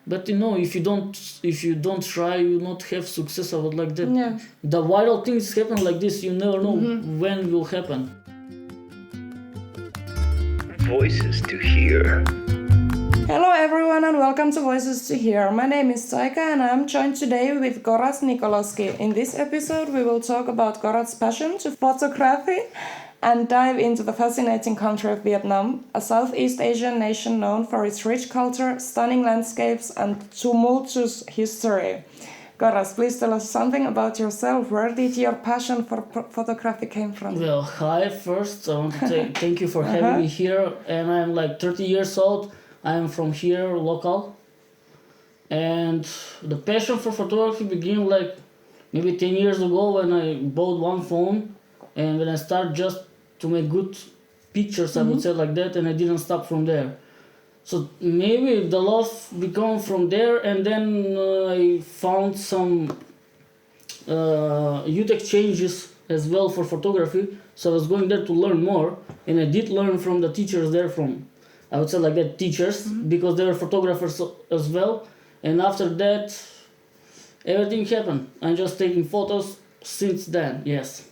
But if you don't try, you not have success about like that. Yeah. The viral things happen like this. You never know when will happen. Voices to hear. Hello everyone and welcome to Voices to Hear. My name is Taika and I'm joined today with Goraz Nikoloski. In this episode we will talk about Goraz's passion to photography and dive into the fascinating country of Vietnam, a Southeast Asian nation known for its rich culture, stunning landscapes and tumultuous history. Goraz, please tell us something about yourself. Where did your passion for photography came from? Well, hi first. I want to thank you for having me here. And I'm like 30 years old. I'm from here, local. And the passion for photography began like maybe 10 years ago when I bought one phone. And when I started just to make good pictures, I would say like that, and I didn't stop from there. So maybe the love began from there, and then I found some youth exchanges as well for photography. So I was going there to learn more, and I did learn from the teachers there from, I would say like that, teachers, because they were photographers as well. And after that, everything happened. I'm just taking photos since then, yes.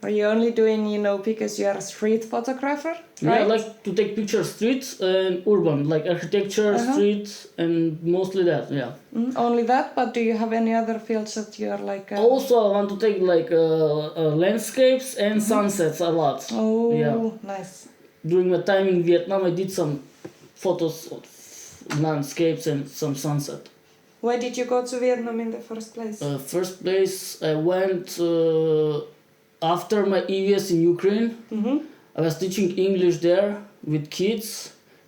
Are you only doing, because you are a street photographer, right? Yeah, I like to take pictures street and urban, like architecture, street, and mostly that, yeah. Only that, but do you have any other fields that you are like... Also, I want to take like landscapes and sunsets a lot. Oh, yeah. Nice. During my time in Vietnam, I did some photos of landscapes and some sunset. Why did you go to Vietnam in the first place? First place, I went... after my EVS in Ukraine, I was teaching English there with kids,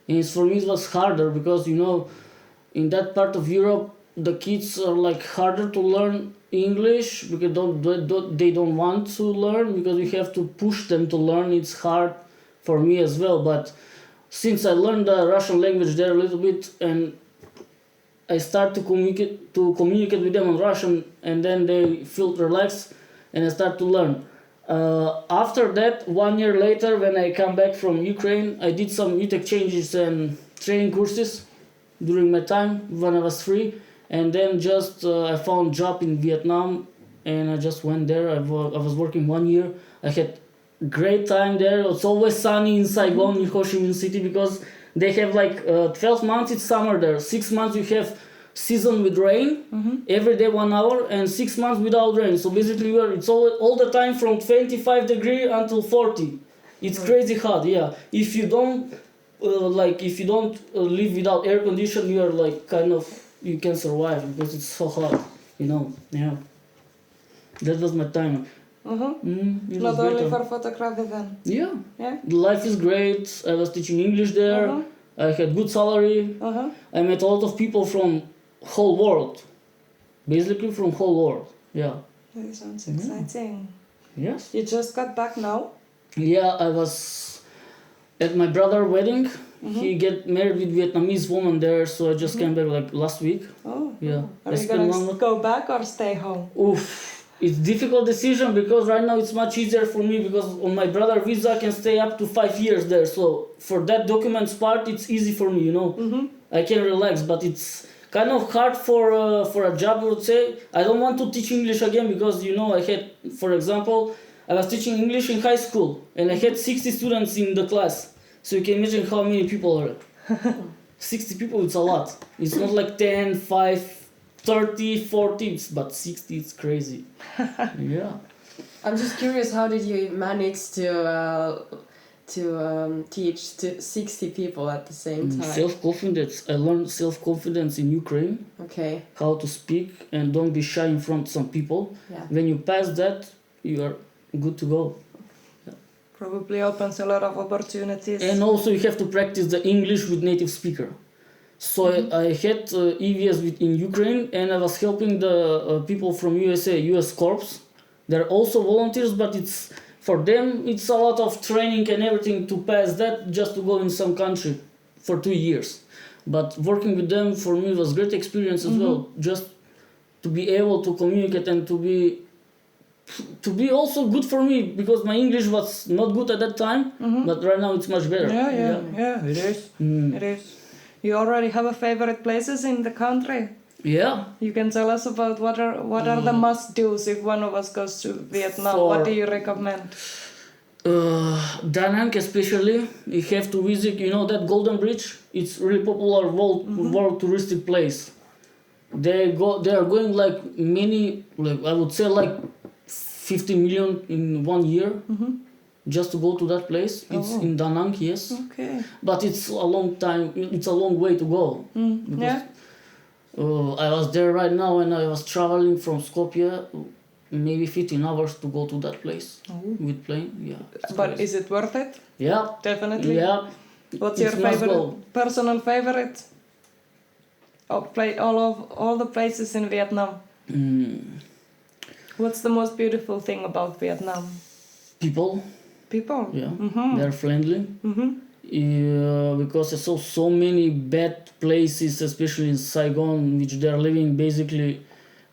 and for me it was harder because in that part of Europe the kids are like harder to learn English because they don't want to learn because we have to push them to learn. It's hard for me as well, but since I learned the Russian language there a little bit and I start to communicate with them in Russian, and then they feel relaxed and I start to learn. After that, 1 year later, when I come back from Ukraine, I did some youth exchanges and training courses during my time when I was free. And then I found job in Vietnam and I just went there. I was working 1 year. I had great time there. It's always sunny in Saigon, in Ho Chi Minh City, because they have like 12 months it's summer there. 6 months you have season with rain, every day 1 hour, and 6 months without rain. So basically it's all the time from 25 degrees until 40. It's crazy hot, yeah. If you don't live without air condition, you are like you can survive because it's so hot, yeah. That was my time. Not only for photography then? Yeah. Yeah. Life is great. I was teaching English there. I had good salary. I met a lot of people from whole world, basically from whole world, yeah. That sounds exciting. Yes. You just got back now? Yeah, I was at my brother's wedding. He get married with Vietnamese woman there, so I just came back like last week. Oh. Yeah. Are you gonna go back or stay home? Oof. It's difficult decision because right now it's much easier for me because on my brother visa I can stay up to 5 years there. So for that documents part, it's easy for me, I can relax, but it's kind of hard for a job, I would say. I don't want to teach English again because, I had, for example, I was teaching English in high school and I had 60 students in the class. So you can imagine how many people are. 60 people, it's a lot. It's not like 10, 5, 30, 40, but 60, it's crazy. Yeah. I'm just curious, how did you manage to teach to 60 people at the same time? Self-confidence. I learned self-confidence in Ukraine. Okay. How to speak and don't be shy in front of some people. Yeah. When you pass that, you are good to go. Yeah. Probably opens a lot of opportunities. And also you have to practice the English with native speaker. So I had EVS in Ukraine and I was helping the people from USA, US Corps. They're also volunteers, but for them it's a lot of training and everything to pass that just to go in some country for 2 years. But working with them for me was great experience as well. Just to be able to communicate and to be also good for me because my English was not good at that time, but right now it's much better. Yeah, it is. It is. You already have a favorite places in the country? Yeah. You can tell us about what are the must-dos if one of us goes to Vietnam. What do you recommend? Da Nang especially, you have to visit, that Golden Bridge. It's really popular world touristic place. They are going like many, I would say like 50 million in 1 year just to go to that place. It's in Da Nang, yes. Okay. But it's a long way to go. Yeah. I was there right now and I was traveling from Skopje, maybe 15 hours to go to that place with plane. Yeah. But is it worth it? Yeah. Definitely. Yeah. What's your personal favorite? All the places in Vietnam. What's the most beautiful thing about Vietnam? People. People. Yeah. They're friendly. Because I saw so many bad places, especially in Saigon, which they're living basically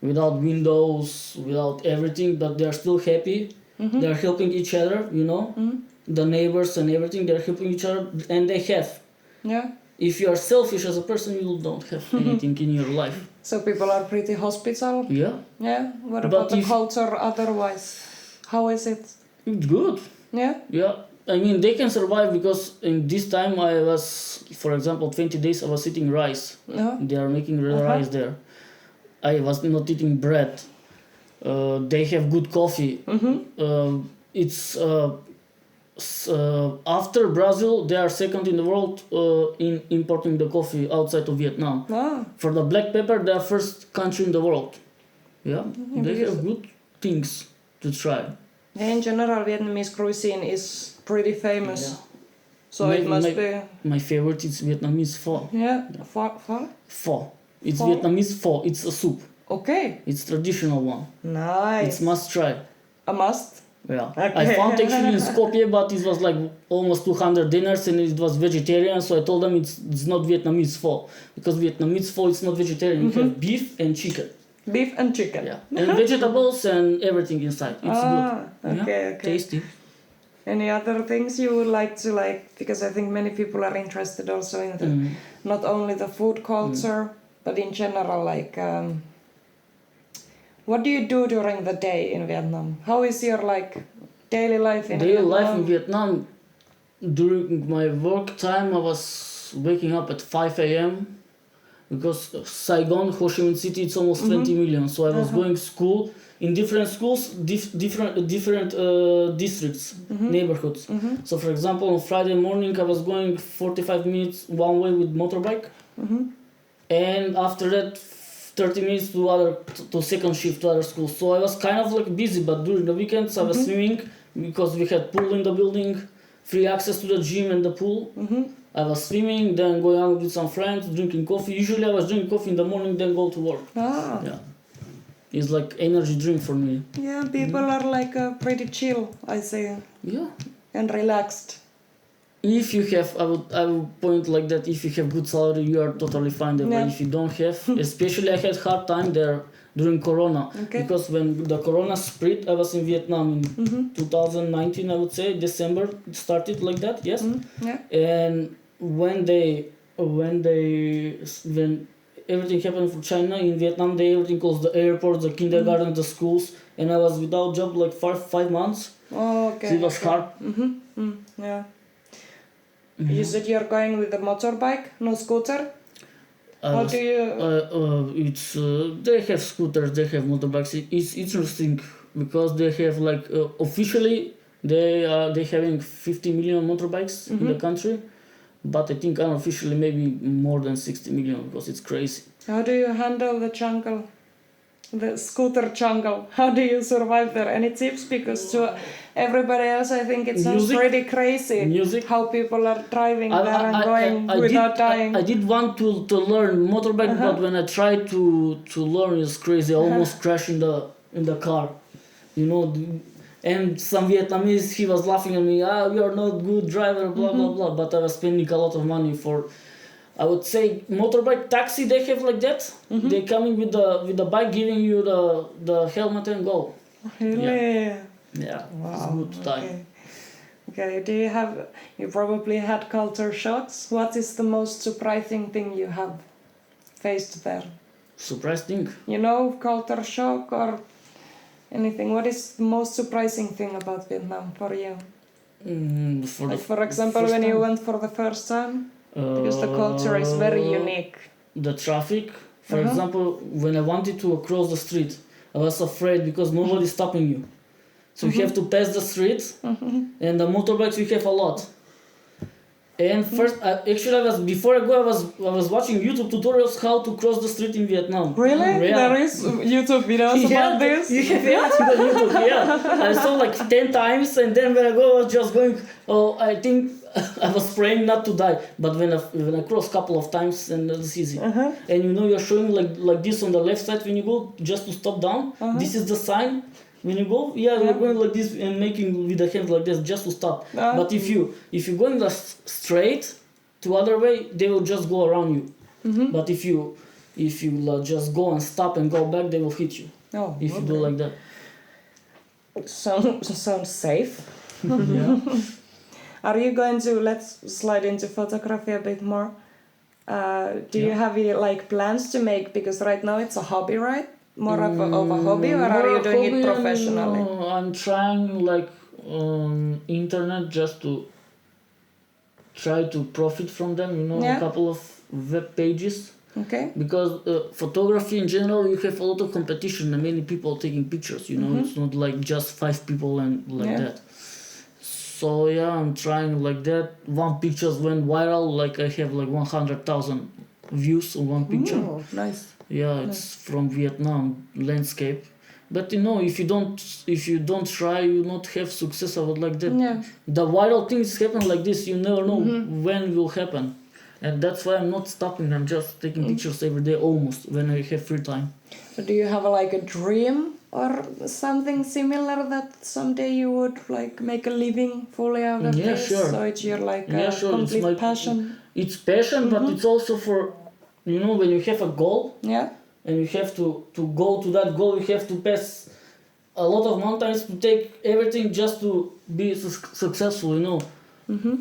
without windows, without everything, but they're still happy. They're helping each other, the neighbors and everything. They're helping each other, and they have. Yeah. If you are selfish as a person, you don't have anything in your life. So people are pretty hospitable. Yeah. Yeah. What about the culture otherwise? How is it? It's good. Yeah. Yeah. I mean, they can survive because in this time I was, for example, 20 days I was eating rice. They are making real rice there. I was not eating bread. They have good coffee. It's after Brazil, they are second in the world in importing the coffee outside of Vietnam. For the black pepper, they are first country in the world. Yeah, they have good things to try. In general, Vietnamese cuisine is pretty famous. Yeah. So it must be... My favorite is Vietnamese pho. Yeah, pho? Pho. It's Vietnamese pho. It's a soup. Okay. It's traditional one. Nice. It's must try. A must? Yeah. Okay. I found actually in Skopje, but it was like almost 200 dinars and it was vegetarian. So I told them it's not Vietnamese pho. Because Vietnamese pho is not vegetarian. You have beef and chicken. Beef and chicken. Yeah. And vegetables and everything inside. It's good. Okay. Tasty. Any other things you would like to because I think many people are interested also in the not only the food culture, but in general, what do you do during the day in Vietnam? How is your daily life in Vietnam? Daily life in Vietnam, during my work time, I was waking up at 5 a.m. because Saigon, Ho Chi Minh City, it's almost 20 million. So I was going to school in different schools, different districts, neighborhoods. So for example, on Friday morning, I was going 45 minutes one way with motorbike, and after that 30 minutes to second shift to other schools. So I was kind of busy, but during the weekends I was swimming because we had pool in the building, free access to the gym and the pool. I was swimming, then going out with some friends, drinking coffee. Usually I was drinking coffee in the morning, then go to work. Yeah. It's like energy drink for me. Yeah, people are pretty chill, I say. Yeah. And relaxed. If you have, I would point like that, if you have good salary, you are totally fine there. But if you don't have, especially I had hard time there during Corona. Because when the Corona spread, I was in Vietnam in 2019, I would say, December, it started like that, yes? And when everything happened for China, in Vietnam, everything closed, the airports, the kindergarten, the schools, and I was without job 5 months. Oh, okay. So it was hard. Yeah. You said you're going with a motorbike, no scooter? How do you... they have scooters, they have motorbikes. It's interesting because they have officially they having 50 million motorbikes in the country. But I think unofficially maybe more than 60 million because it's crazy. How do you handle the jungle? The scooter jungle? How do you survive there? Any tips? Because to everybody else I think it sounds pretty crazy. Music. How people are driving there and going without dying. I did want to learn motorbike, but when I tried to learn it's crazy. I almost crashed in the car. And some Vietnamese, he was laughing at me, you are not good driver, blah, blah, blah. But I was spending a lot of money for, I would say, motorbike taxi, they have like that. They coming with the bike, giving you the helmet and go. Really? Yeah, wow. it's good time. Okay. Okay, you probably had culture shocks. What is the most surprising thing you have faced there? Surprise thing. You know, culture shock or anything. What is the most surprising thing about Vietnam for you? For example, when you went for the first time? Because the culture is very unique. The traffic. For example, when I wanted to cross the street, I was afraid because nobody's stopping you. So you have to pass the street, and the motorbikes we have a lot. And first, before I go, I was watching YouTube tutorials how to cross the street in Vietnam. Really? Yeah. There is YouTube videos about this? Yeah, YouTube, yeah. I saw like 10 times, and then when I go, I was just going, I think I was praying not to die. But when I cross a couple of times, and it's easy. And you're showing like this on the left side when you go, just to stop down. This is the sign. When you go, you're going like this and making with the hands like this just to stop. But if you're going straight to other way, they will just go around you. But if you just go and stop and go back, they will hit you. If you do like that. Sounds safe. Yeah. Are you going to, let's slide into photography a bit more. Do you have like plans to make, because right now it's a hobby, right? More of a hobby, or are you doing it professionally? I'm trying like internet just to try to profit from them, a couple of web pages. Okay. Because photography in general, you have a lot of competition and many people taking pictures, it's not like just 5 people and like that. So yeah, I'm trying like that. One picture went viral, like I have like 100,000 views on one picture. Oh, nice. Yeah, it's from Vietnam landscape. But if you don't try, you not have success about like that. Yeah. The viral things happen like this. You never know when it will happen, and that's why I'm not stopping. I'm just taking pictures every day almost when I have free time. So do you have like a dream or something similar that someday you would like make a living fully out of this? Sure. So it's your like Sure. complete passion. It's passion, but it's also for when you have a goal. Yeah. And you have to go to that goal, you have to pass a lot of mountains to take everything just to be successful,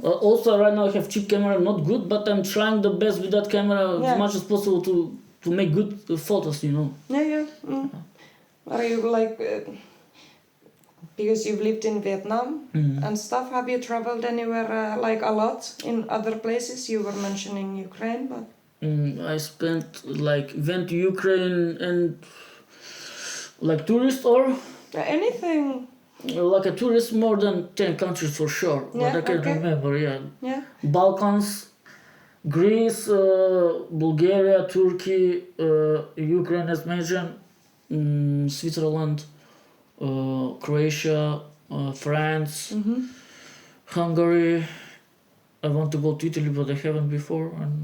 Also right now I have cheap camera, not good, but I'm trying the best with that camera as much as possible to make good photos, Yeah. Are you like, because you've lived in Vietnam and stuff, have you traveled anywhere like a lot in other places? You were mentioning Ukraine, but... I went to Ukraine and like tourist or? Anything. Like a tourist, more than 10 countries for sure, but I can't remember, Yeah. Balkans, Greece, Bulgaria, Turkey, Ukraine as mentioned, Switzerland, Croatia, France, Hungary. I want to go to Italy, but I haven't before, and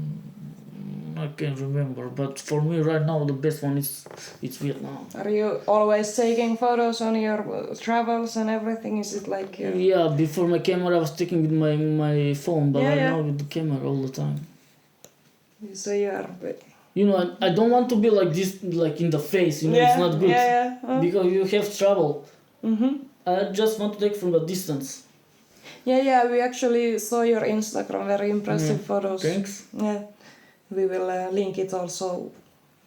I can't remember. But for me right now, the best one it's Vietnam. Are you always taking photos on your travels and everything? Is it like you... Yeah, before my camera I was taking with my phone, but right now with the camera all the time. So you are... I don't want to be like this, like in the face, it's not good. Because you have trouble. I just want to take from a distance. Yeah, we actually saw your Instagram, very impressive photos. Thanks. Yeah, we will link it also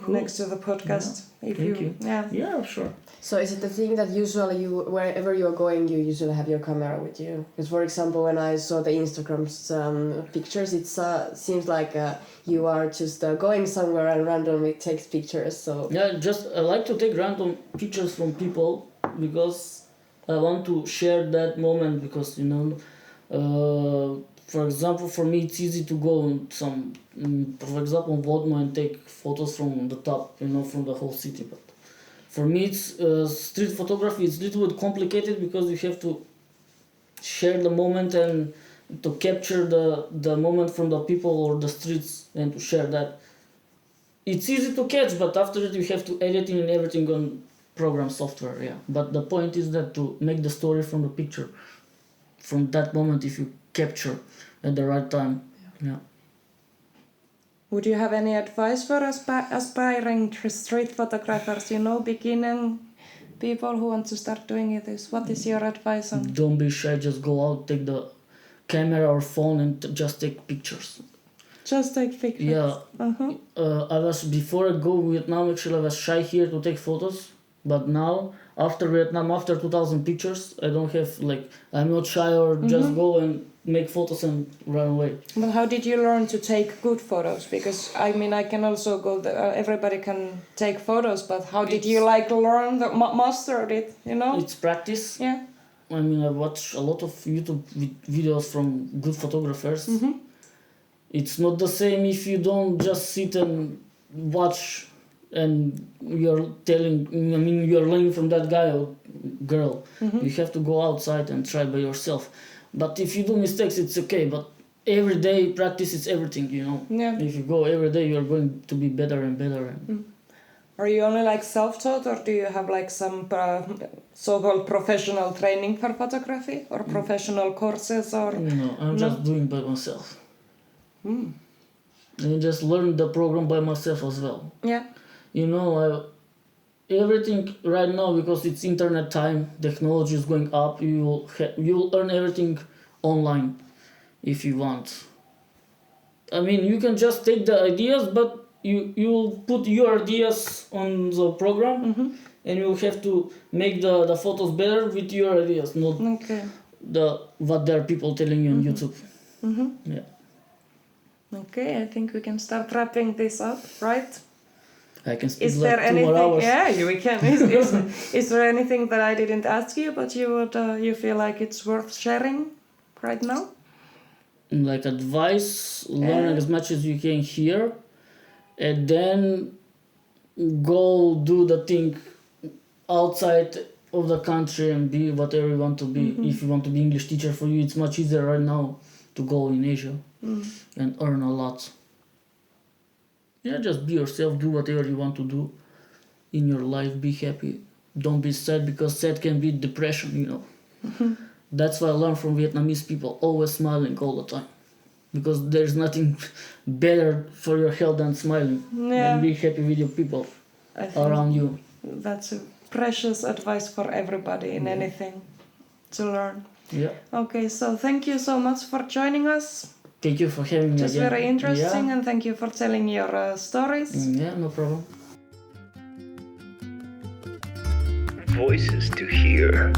next to the podcast. Thank you. Yeah, sure. So is it the thing that usually wherever you are going, you usually have your camera with you? Because for example, when I saw the Instagram's pictures, it seems like you are just going somewhere and randomly takes pictures. So yeah, I like to take random pictures from people because I want to share that moment because for example, for me it's easy to go on for example, Vodno and take photos from the top, from the whole city. But for me, it's street photography. It's a little bit complicated because you have to share the moment and to capture the moment from the people or the streets and to share that. It's easy to catch, but after that you have to edit and everything on program software. Yeah, but the point is that to make the story from the picture, from that moment, if you capture at the right time. Yeah. Would you have any advice for aspiring street photographers, beginning people who want to start doing this? What is your advice on? Don't be shy, just go out, take the camera or phone and just take pictures. Just take pictures. Yeah. Uh-huh. I was, before I go Vietnam, actually I was shy here to take photos, but now after Vietnam, after 2000 pictures, I don't have, like, I'm not shy or just go and make photos and run away. But how did you learn to take good photos? Because I mean, I can also go. Everybody can take photos, but how did you learn the master it? You know. It's practice. Yeah. I mean, I watch a lot of YouTube videos from good photographers. It's not the same if you don't just sit and watch and you're learning from that guy or girl. You have to go outside and try by yourself. But if you do mistakes, it's okay. But every day practice is everything, you know. Yeah. If you go every day, you're going to be better and better. Are you only like self-taught, or do you have like some so-called professional training for photography, or professional courses, or? No, I'm just doing by myself. And just learn the program by myself as well. Yeah. You know, everything right now, because it's internet time, technology is going up. You will earn everything online if you want. I mean, you can just take the ideas, but you'll put your ideas on the program, and you'll have to make the photos better with your ideas, not what there are people telling you on YouTube. Yeah. Okay, I think we can start wrapping this up, right? I can speak Is like there 2 anything? more hours. Yeah, we can. Is there anything that I didn't ask you, but you feel like it's worth sharing right now? Like advice, learn as much as you can here, and then go do the thing outside of the country and be whatever you want to be. If you want to be English teacher, for you it's much easier right now to go in Asia and earn a lot. Yeah, just be yourself, do whatever you want to do in your life, be happy. Don't be sad, because sad can be depression, you know. That's why I learned from Vietnamese people, always smiling all the time. Because there's nothing better for your health than smiling. Yeah. And be happy with your people around you. That's a precious advice for everybody in anything to learn. Yeah. Okay, so thank you so much for joining us. Thank you for having me It was again. very interesting, Yeah. and thank you for telling your stories. Yeah, no problem. Voices to hear.